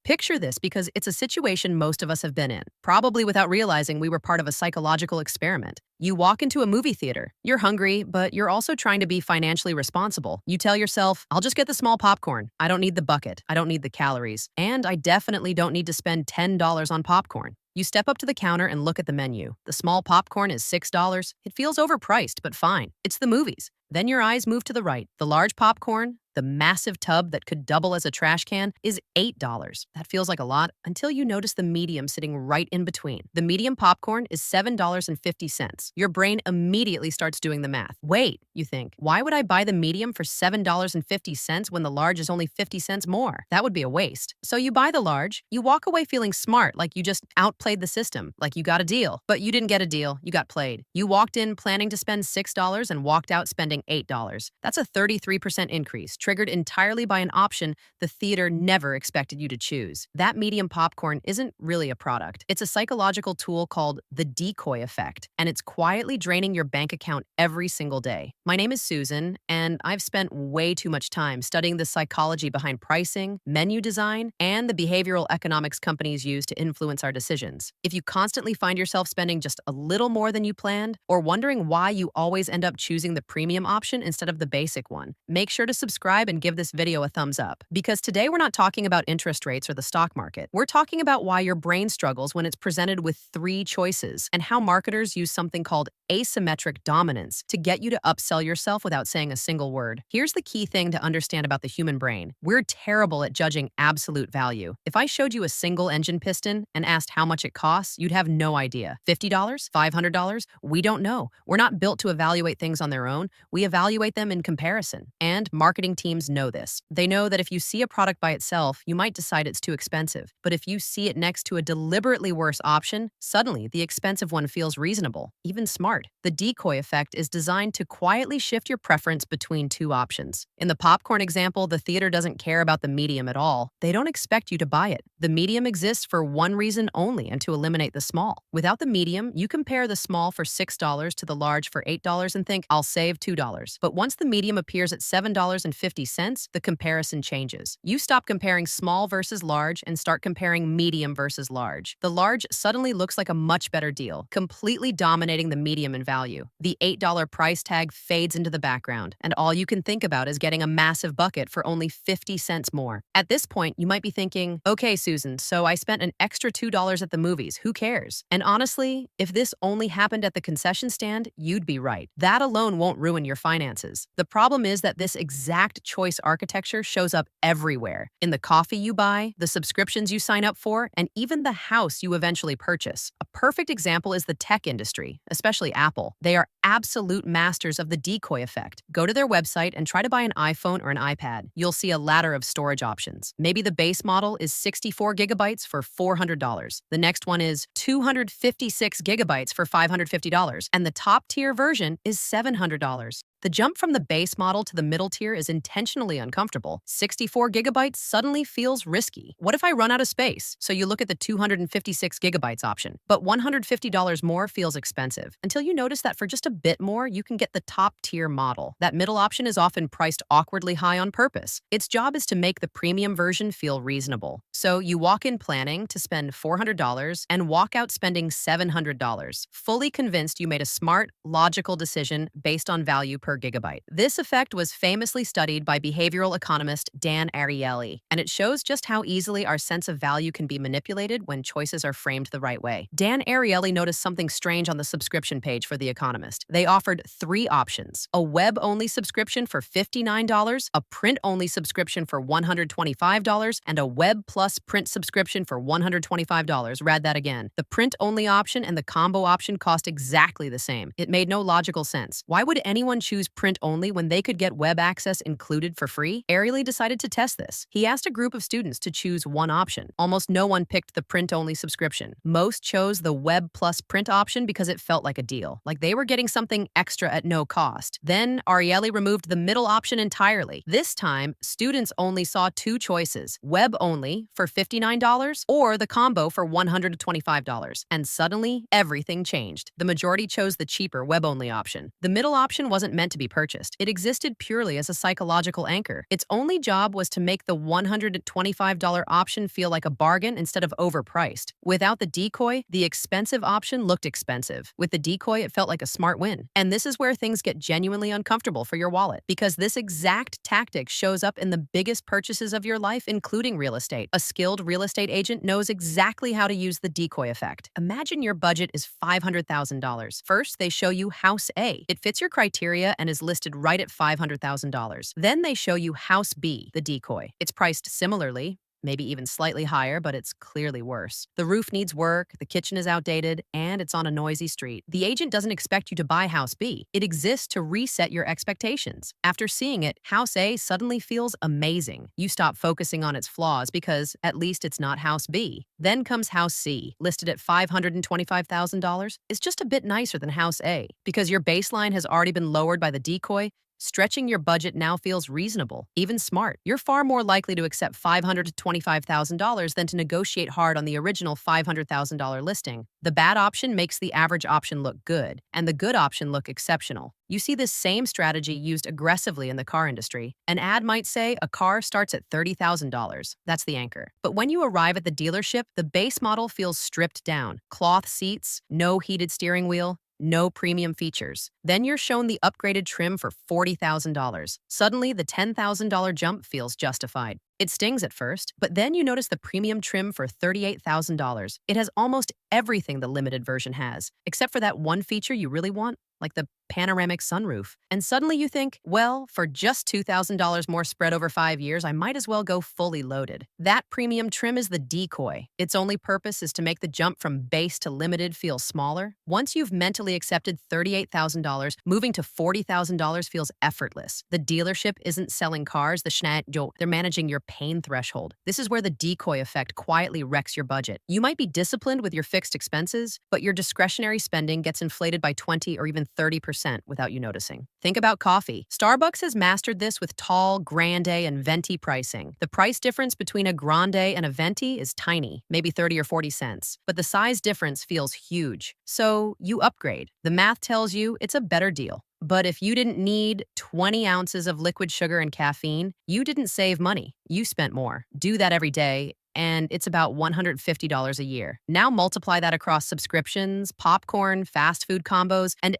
Picture this because it's a situation most of us have been in, probably without realizing we were part of a psychological experiment. You walk into a movie theater. You're hungry, but you're also trying to be financially responsible. You tell yourself, I'll just get the small popcorn. I don't need the bucket. I don't need the calories. And I definitely don't need to spend $10 on popcorn. You step up to the counter and look at the menu. The small popcorn is $6. It feels overpriced, but fine. It's the movies. Then your eyes move to the right. The large popcorn, the massive tub that could double as a trash can, is $8. That feels like a lot until you notice the medium sitting right in between. The medium popcorn is $7.50. Your brain immediately starts doing the math. Wait, you think, why would I buy the medium for $7.50 when the large is only 50 cents more? That would be a waste. So you buy the large, you walk away feeling smart, like you just outplayed the system, like you got a deal. But you didn't get a deal, you got played. You walked in planning to spend $6 and walked out spending $8. That's a 33% increase, triggered entirely by an option the theater never expected you to choose. That medium popcorn isn't really a product. It's a psychological tool called the Decoy Effect, and it's quietly draining your bank account every single day. My name is Susan, and I've spent way too much time studying the psychology behind pricing, menu design, and the behavioral economics companies use to influence our decisions. If you constantly find yourself spending just a little more than you planned, or wondering why you always end up choosing the premium option instead of the basic one, make sure to subscribe and give this video a thumbs up. Because today we're not talking about interest rates or the stock market. We're talking about why your brain struggles when it's presented with three choices, and how marketers use something called asymmetric dominance to get you to upsell yourself without saying a single word. Here's the key thing to understand about the human brain. We're terrible at judging absolute value. If I showed you a single engine piston and asked how much it costs, you'd have no idea. $50? $500? We don't know. We're not built to evaluate things on their own. We evaluate them in comparison. And marketing teams know this. They know that if you see a product by itself, you might decide it's too expensive. But if you see it next to a deliberately worse option, suddenly the expensive one feels reasonable, even smart. The decoy effect is designed to quietly shift your preference between two options. In the popcorn example, the theater doesn't care about the medium at all. They don't expect you to buy it. The medium exists for one reason only, and to eliminate the small. Without the medium, you compare the small for $6 to the large for $8 and think, I'll save $2. But once the medium appears at $7.50, the comparison changes. You stop comparing small versus large and start comparing medium versus large. The large suddenly looks like a much better deal, completely dominating the medium in value. The $8 price tag fades into the background, and all you can think about is getting a massive bucket for only 50 cents more. At this point, you might be thinking, okay, Susan, so I spent an extra $2 at the movies. Who cares? And honestly, if this only happened at the concession stand, you'd be right. That alone won't ruin your finances. The problem is that this exact choice architecture shows up everywhere. In the coffee you buy, the subscriptions you sign up for, and even the house you eventually purchase. A perfect example is the tech industry, especially Apple. They are absolute masters of the decoy effect. Go to their website and try to buy an iPhone or an iPad. You'll see a ladder of storage options. Maybe the base model is 64 gigabytes for $400. The next one is 256 gigabytes for $550. And the top tier version is $700. The jump from the base model to the middle tier is intentionally uncomfortable. 64 gigabytes suddenly feels risky. What if I run out of space? So you look at the 256 gigabytes option, but $150 more feels expensive, until you notice that for just a bit more, you can get the top tier model. That middle option is often priced awkwardly high on purpose. Its job is to make the premium version feel reasonable. So you walk in planning to spend $400 and walk out spending $700, fully convinced you made a smart, logical decision based on value per gigabyte. This effect was famously studied by behavioral economist Dan Ariely, and it shows just how easily our sense of value can be manipulated when choices are framed the right way. Dan Ariely noticed something strange on the subscription page for The Economist. They offered three options: a web-only subscription for $59, a print-only subscription for $125, and a web plus print subscription for $125. Read that again. The print-only option and the combo option cost exactly the same. It made no logical sense. Why would anyone choose print only when they could get web access included for free? Ariely decided to test this. He asked a group of students to choose one option. Almost no one picked the print-only subscription. Most chose the web plus print option because it felt like a deal, like they were getting getting something extra at no cost. Then Ariely removed the middle option entirely. This time, students only saw two choices: web only for $59 or the combo for $125. And suddenly, everything changed. The majority chose the cheaper web only option. The middle option wasn't meant to be purchased. It existed purely as a psychological anchor. Its only job was to make the $125 option feel like a bargain instead of overpriced. Without the decoy, the expensive option looked expensive. With the decoy, it felt like a smart win. And this is where things get genuinely uncomfortable for your wallet, because this exact tactic shows up in the biggest purchases of your life, including real estate. A skilled real estate agent knows exactly how to use the decoy effect. Imagine your budget is $500,000. First, they show you House A. It fits your criteria and is listed right at $500,000. Then they show you House B, the decoy. It's priced similarly, maybe even slightly higher, but it's clearly worse. The roof needs work, the kitchen is outdated, and it's on a noisy street. The agent doesn't expect you to buy House B. It exists to reset your expectations. After seeing it, House A suddenly feels amazing. You stop focusing on its flaws because at least it's not House B. Then comes House C, listed at $525,000. It's just a bit nicer than House A. Because your baseline has already been lowered by the decoy, stretching your budget now feels reasonable, even smart. You're far more likely to accept $500,000 to $25,000 than to negotiate hard on the original $500,000 listing. The bad option makes the average option look good, and the good option look exceptional. You see this same strategy used aggressively in the car industry. An ad might say a car starts at $30,000. That's the anchor. But when you arrive at the dealership, the base model feels stripped down. Cloth seats, no heated steering wheel, no premium features. Then you're shown the upgraded trim for $40,000. Suddenly, the $10,000 jump feels justified. It stings at first, but then you notice the premium trim for $38,000. It has almost everything the limited version has, except for that one feature you really want, like the panoramic sunroof. And suddenly you think, well, for just $2,000 more spread over 5 years, I might as well go fully loaded. That premium trim is the decoy. Its only purpose is to make the jump from base to limited feel smaller. Once you've mentally accepted $38,000, moving to $40,000 feels effortless. The dealership isn't selling cars, they're managing your pain threshold. This is where the decoy effect quietly wrecks your budget. You might be disciplined with your fixed expenses, but your discretionary spending gets inflated by 20 or even 30% without you noticing. Think about coffee. Starbucks has mastered this with tall, grande, and venti pricing. The price difference between a grande and a venti is tiny, maybe 30 or 40 cents, but the size difference feels huge. So you upgrade. The math tells you it's a better deal. But if you didn't need 20 ounces of liquid sugar and caffeine, you didn't save money. You spent more. Do that every day, and it's about $150 a year. Now multiply that across subscriptions, popcorn, fast food combos, and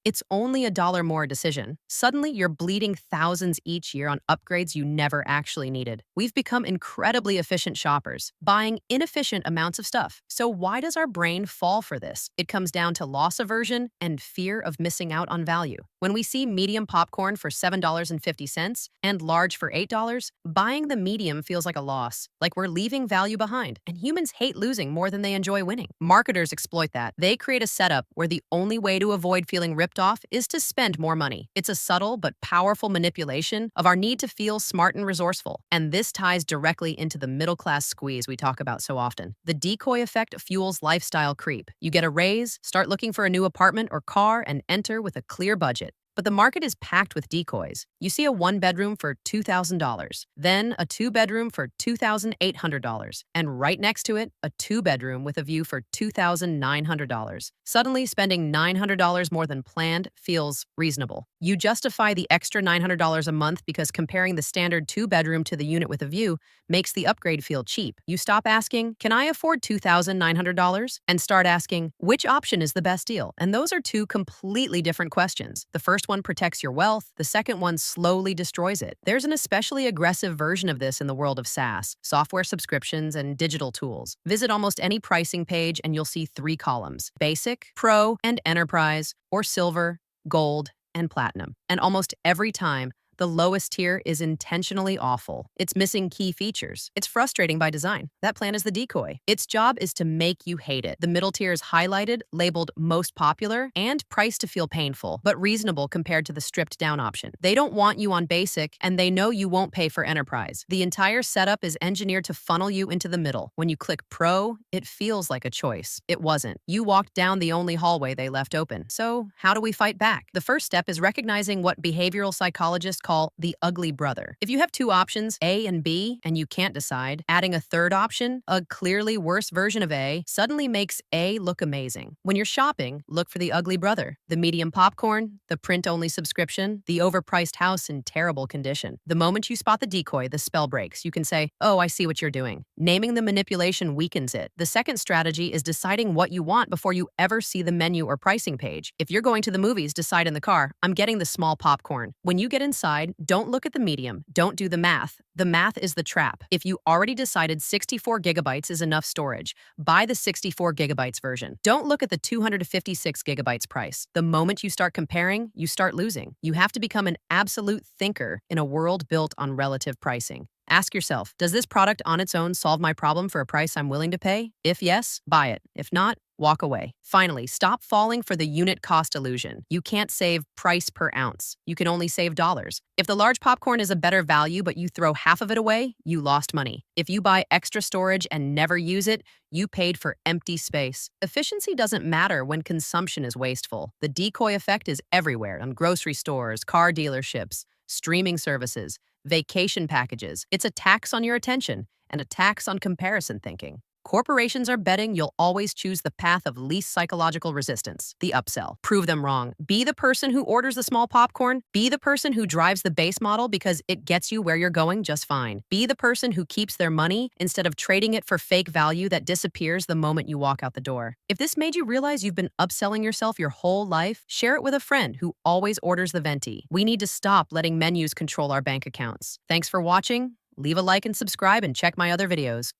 it's only $1 more decision. Suddenly, you're bleeding thousands each year on upgrades you never actually needed. We've become incredibly efficient shoppers, buying inefficient amounts of stuff. So why does our brain fall for this? It comes down to loss aversion and fear of missing out on value. When we see medium popcorn for $7.50 and large for $8, buying the medium feels like a loss, like we're leaving value behind. And humans hate losing more than they enjoy winning. Marketers exploit that. They create a setup where the only way to avoid feeling ripped off is to spend more money. It's a subtle but powerful manipulation of our need to feel smart and resourceful. And this ties directly into the middle-class squeeze we talk about so often. The decoy effect fuels lifestyle creep. You get a raise, start looking for a new apartment or car, and enter with a clear budget. But the market is packed with decoys. You see a one-bedroom for $2,000, then a two-bedroom for $2,800, and right next to it, a two-bedroom with a view for $2,900. Suddenly, spending $900 more than planned feels reasonable. You justify the extra $900 a month because comparing the standard two-bedroom to the unit with a view makes the upgrade feel cheap. You stop asking, can I afford $2,900? And start asking, which option is the best deal? And those are two completely different questions. The first one protects your wealth, the second one slowly destroys it. There's an especially aggressive version of this in the world of SaaS, software subscriptions, and digital tools. Visit almost any pricing page and you'll see 3 columns: Basic, Pro, and Enterprise, or Silver, Gold, and Platinum. And almost every time, The lowest tier is intentionally awful. It's missing key features. It's frustrating by design. That plan is the Decoy. Its job is to make you hate it. The middle tier is highlighted, labeled most popular, and priced to feel painful, but reasonable compared to the stripped down option. They don't want you on basic, and they know you won't pay for enterprise. The entire setup is engineered to funnel you into the middle. When you click Pro, it feels like a choice. It wasn't. You walked down the only hallway they left open. So how do we fight back? The first step is recognizing what behavioral psychologists call the ugly brother. If you have two options, A and B, and you can't decide, adding a third option, a clearly worse version of A, suddenly makes A look amazing. When you're shopping, look for the ugly brother. The medium popcorn, the print-only subscription, the overpriced house in terrible condition. The moment you spot the Decoy, the spell breaks. You can say, oh, I see what you're doing. Naming the manipulation weakens it. The second strategy is deciding what you want before you ever see the menu or pricing page. If you're going to the movies, decide in the car, I'm getting the small popcorn. When you get inside, don't look at the medium. Don't do the math. The math is the trap. If you already decided 64 gigabytes is enough storage, buy the 64 gigabytes version. Don't look at the 256 gigabytes price. The moment you start comparing, you start losing. You have to become an absolute thinker in a world built on relative pricing. Ask yourself, does this product on its own solve my problem for a price I'm willing to pay? If yes, buy it. If not, walk away. Finally, stop falling for the unit cost illusion. You can't save price per ounce. You can only save dollars. If the large popcorn is a better value but you throw half of it away, you lost money. If you buy extra storage and never use it, you paid for empty space. Efficiency doesn't matter when consumption is wasteful. The Decoy effect is everywhere, on grocery stores, car dealerships, streaming services, vacation packages. It's a tax on your attention and a tax on comparison thinking. Corporations are betting you'll always choose the path of least psychological resistance, the upsell. Prove them wrong. Be the person who orders the small popcorn. Be the person who drives the base model because it gets you where you're going just fine. Be the person who keeps their money instead of trading it for fake value that disappears the moment you walk out the door. If this made you realize you've been upselling yourself your whole life, share it with a friend who always orders the venti. We need to stop letting menus control our bank accounts. Thanks for watching. Leave a like and subscribe and check my other videos.